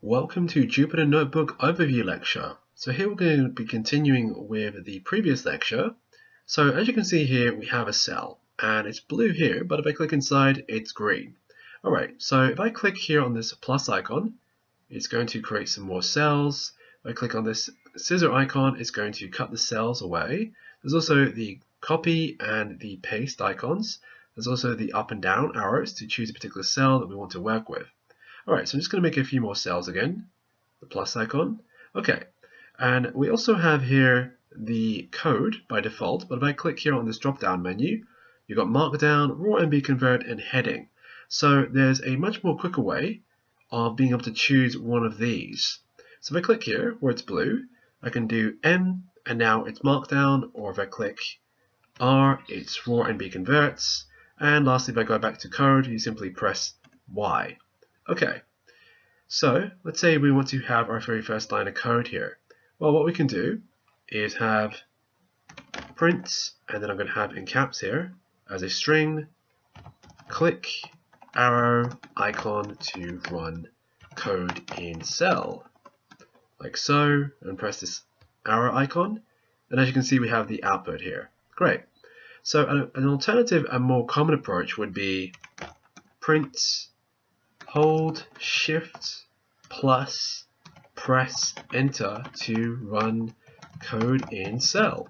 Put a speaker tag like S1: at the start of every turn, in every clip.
S1: Welcome to Jupyter Notebook Overview lecture. So here we're going to be continuing with the previous lecture. So as you can see here, we have a cell and it's blue here, but if I click inside, it's green. Alright, so if I click here on this plus icon, it's going to create some more cells. If I click on this scissor icon, it's going to cut the cells away. There's also the copy and the paste icons. There's also the up and down arrows to choose a particular cell that we want to work with. Alright, so I'm just going to make a few more cells again, the plus icon. Okay, and we also have here the code by default, but if I click here on this drop-down menu, you've got Markdown, Raw MB Convert, and Heading. So there's a much more quicker way of being able to choose one of these. So if I click here, where it's blue, I can do M, and now it's Markdown, or if I click R, it's Raw MB Converts, and lastly, if I go back to code, you simply press Y. Okay, so let's say we want to have our very first line of code here. Well, what we can do is have print, and then I'm going to have in caps here as a string, click arrow icon to run code in cell, like so, and press this arrow icon, and as you can see, we have the output here. Great. So an alternative and more common approach would be print hold shift plus press enter to run code in cell,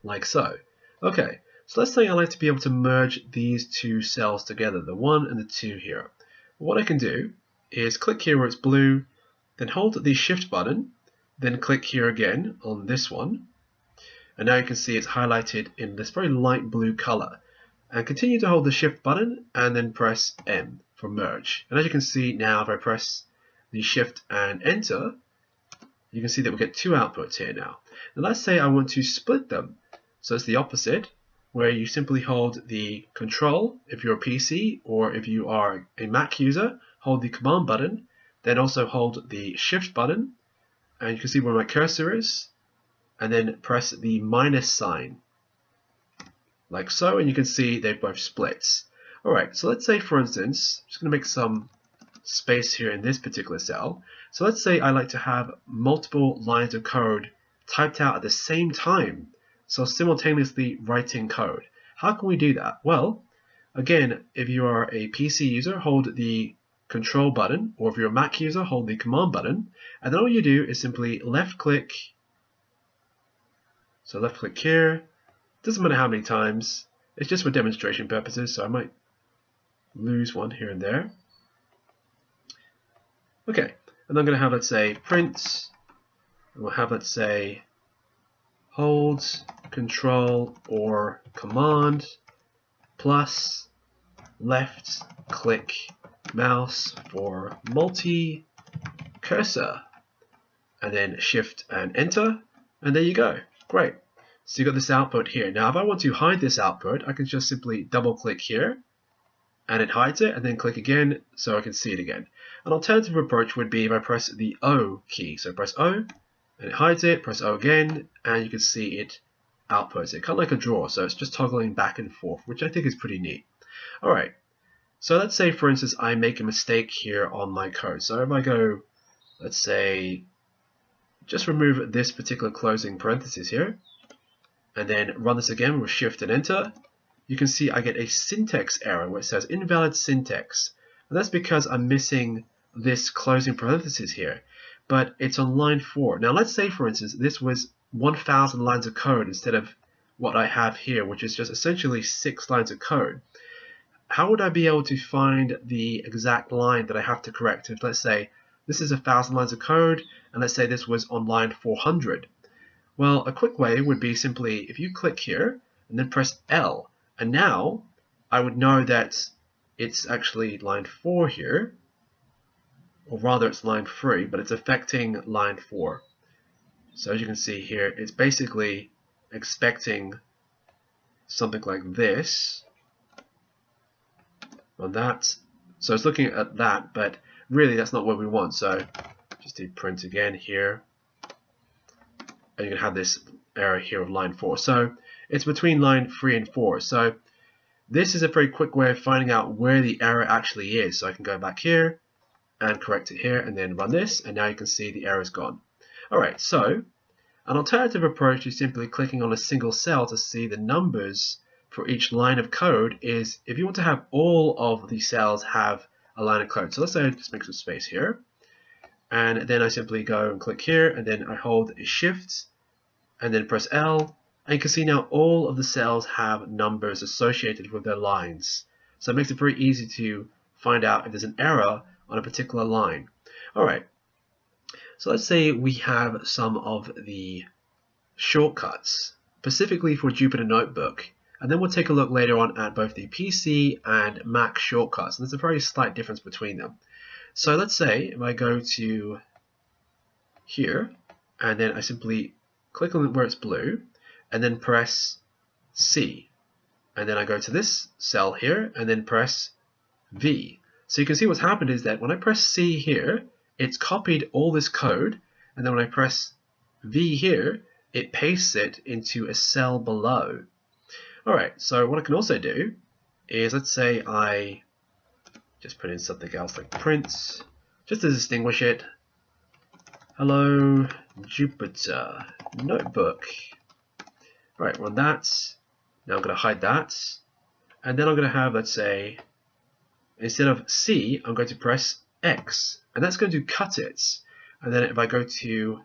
S1: like so. Okay, so let's say I like to be able to merge these two cells together, the 1 and the 2 here. What I can do is click here where it's blue, then hold the shift button, then click here again on this one, and now you can see it's highlighted in this very light blue color. And continue to hold the shift button and then press M for merge. And as you can see now, if I press the shift and enter, you can see that we get two outputs here now. And let's say I want to split them. So it's the opposite, where you simply hold the control if you're a PC, or if you are a Mac user, hold the command button, then also hold the shift button, and you can see where my cursor is, and then press the minus sign, like so, and you can see they both split. Alright, so let's say, for instance, I'm just going to make some space here in this particular cell. So let's say I like to have multiple lines of code typed out at the same time, so simultaneously writing code. How can we do that? Well, again, if you are a PC user, hold the control button, or if you're a Mac user, hold the command button, and then all you do is simply left click. So left click here. Doesn't matter how many times, it's just for demonstration purposes, so I might lose one here and there. Okay, and I'm going to have, let's say, print, and we'll have, let's say, hold, control, or command, plus, left click mouse for multi-cursor, and then shift and enter, and there you go. Great. So you've got this output here. Now if I want to hide this output, I can just simply double click here and it hides it, and then click again so I can see it again. An alternative approach would be if I press the O key. So press O and it hides it, press O again, and you can see it outputs it, kind of like a drawer. So it's just toggling back and forth, which I think is pretty neat. Alright, so let's say, for instance, I make a mistake here on my code. So if I go, let's say, just remove this particular closing parenthesis here, and then run this again with shift and enter, you can see I get a syntax error where it says invalid syntax. And that's because I'm missing this closing parenthesis here, but it's on line 4. Now let's say, for instance, this was 1,000 lines of code instead of what I have here, which is just essentially 6 lines of code. How would I be able to find the exact line that I have to correct? If, let's say, this is 1,000 lines of code, and let's say this was on line 400. Well, a quick way would be simply if you click here and then press L, and now I would know that it's actually line 4 here, or rather it's line 3, but it's affecting line 4. So as you can see here, it's basically expecting something like this on that. So it's looking at that, but really that's not what we want. So just do print again here. And you're going to have this error here of line 4. So it's between line 3 and 4. So this is a very quick way of finding out where the error actually is. So I can go back here and correct it here, and then run this, and now you can see the error is gone. Alright, so an alternative approach is simply clicking on a single cell to see the numbers for each line of code is if you want to have all of the cells have a line of code. So let's say I just make some space here, and then I simply go and click here, and then I hold Shift and then press L, and you can see now all of the cells have numbers associated with their lines. So it makes it very easy to find out if there's an error on a particular line. Alright, so let's say we have some of the shortcuts specifically for Jupyter Notebook, and then we'll take a look later on at both the PC and Mac shortcuts, and there's a very slight difference between them. So let's say if I go to here, and then I simply click on where it's blue, and then press C, and then I go to this cell here, and then press V. So you can see what's happened is that when I press C here, it's copied all this code, and then when I press V here, it pastes it into a cell below. Alright, so what I can also do is, let's say I just put in something else like prints, just to distinguish it. Hello Jupyter Notebook. Right, run that. Now I'm going to hide that. And then I'm going to have, let's say, instead of C, I'm going to press X. And that's going to cut it. And then if I go to,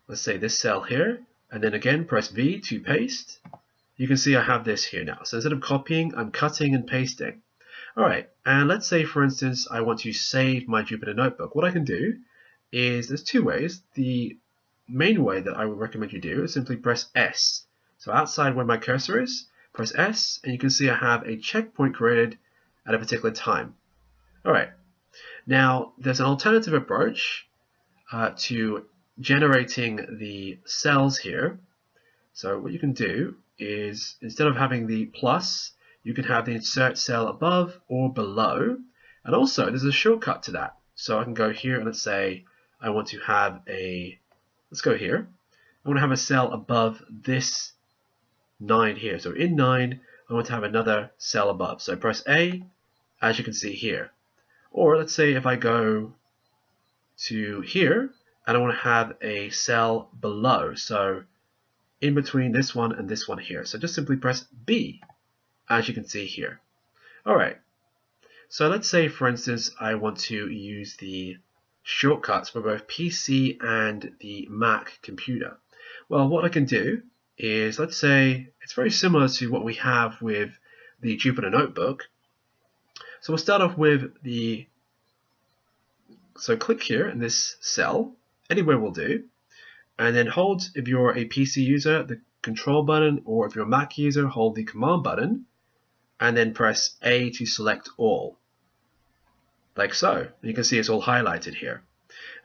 S1: let's say, this cell here, and then again press V to paste, you can see I have this here now. So instead of copying, I'm cutting and pasting. Alright, and let's say, for instance, I want to save my Jupyter Notebook. What I can do is, there's two ways. The main way that I would recommend you do is simply press S. So outside where my cursor is, press S, and you can see I have a checkpoint created at a particular time. Alright, now there's an alternative approach to generating the cells here. So what you can do is, instead of having the plus, you can have the insert cell above or below, and also there's a shortcut to that. So I can go here and let's say I want to have a, let's go here, I want to have a cell above this 9 here. So in 9, I want to have another cell above. So press A, as you can see here. Or let's say if I go to here, and I want to have a cell below. So in between this one and this one here. So just simply press B, as you can see here. Alright, so let's say, for instance, I want to use the shortcuts for both PC and the Mac computer. Well, what I can do is, let's say, it's very similar to what we have with the Jupyter Notebook. So we'll start off with the, so click here in this cell, anywhere will do, and then hold, if you're a PC user, the control button, or if you're a Mac user, hold the command button, and then press A to select all, like so. You can see it's all highlighted here.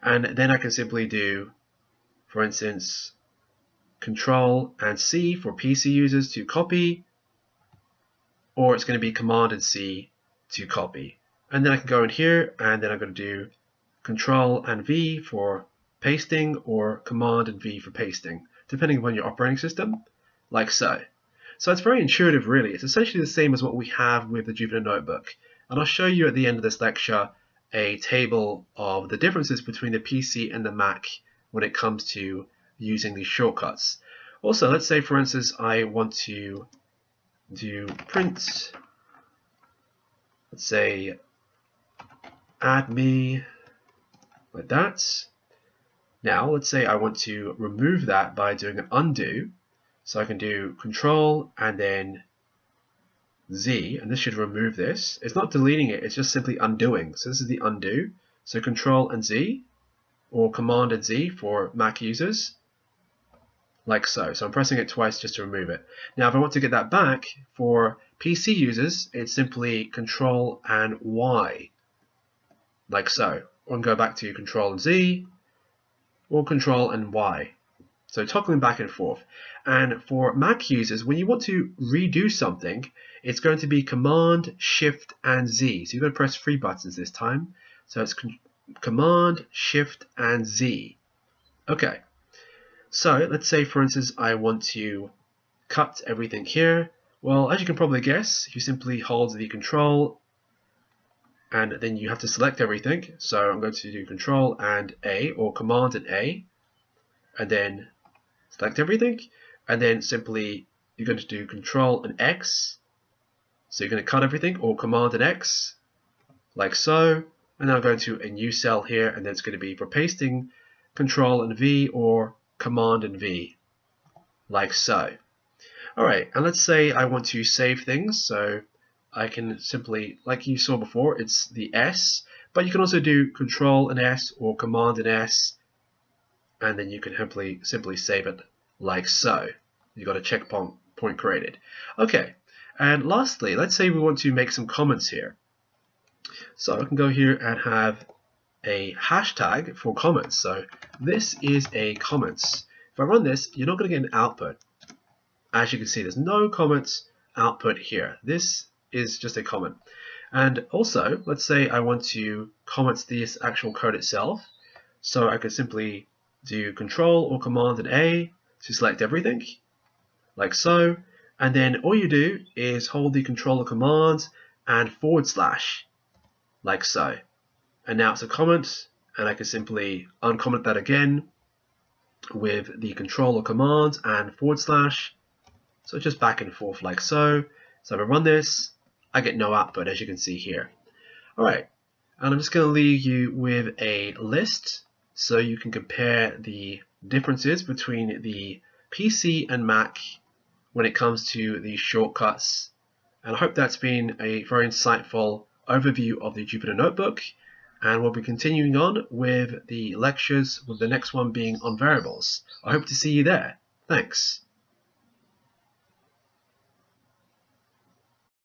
S1: And then I can simply do, for instance, Control and C for PC users to copy, or it's going to be Command and C to copy. And then I can go in here, and then I'm going to do Control and V for pasting, or Command and V for pasting, depending upon your operating system, like so. So it's very intuitive, really. It's essentially the same as what we have with the Jupyter Notebook. And I'll show you at the end of this lecture a table of the differences between the PC and the Mac when it comes to using these shortcuts. Also, let's say, for instance, I want to do print, let's say, add me, like that. Now, let's say I want to remove that by doing an undo. So I can do Control and then Z, and this should remove this. It's not deleting it, it's just simply undoing. So this is the undo. So Control and Z, or Command and Z for Mac users, like so. So I'm pressing it twice just to remove it. Now if I want to get that back for PC users, it's simply Control and Y, like so. Or I can go back to Control and Z, or Control and Y. So toggling back and forth. And for Mac users, when you want to redo something, it's going to be Command, Shift, and Z. So you've got to press 3 buttons this time. So it's Command, Shift, and Z. Okay. So let's say, for instance, I want to cut everything here. Well, as you can probably guess, you simply hold the Control and then you have to select everything. So I'm going to do Control and A, or Command and A, and then select everything, and then simply you're going to do Control and X. So you're going to cut everything, or Command and X, like so, and then I'm going to a new cell here, and then it's going to be for pasting, Control and V, or Command and V, like so. Alright, and let's say I want to save things, so I can simply, like you saw before, it's the S, but you can also do Control and S or Command and S, and then you can simply save it like so. You've got a checkpoint created. Okay, and lastly, let's say we want to make some comments here. So I can go here and have a hashtag for comments. So this is a comments. If I run this, you're not going to get an output. As you can see, there's no comments output here. This is just a comment. And also, let's say I want to comment this actual code itself. So I could simply do Control or Command and A to select everything, like so. And then all you do is hold the Control or Command and /, like so. And now it's a comment, and I can simply uncomment that again with the Control or Command and /. So just back and forth like so. So if I run this, I get no output, as you can see here. Alright, and I'm just going to leave you with a list so you can compare the differences between the PC and Mac when it comes to the shortcuts. And I hope that's been a very insightful overview of the Jupyter Notebook. And we'll be continuing on with the lectures, with the next one being on variables. I hope to see you there. Thanks.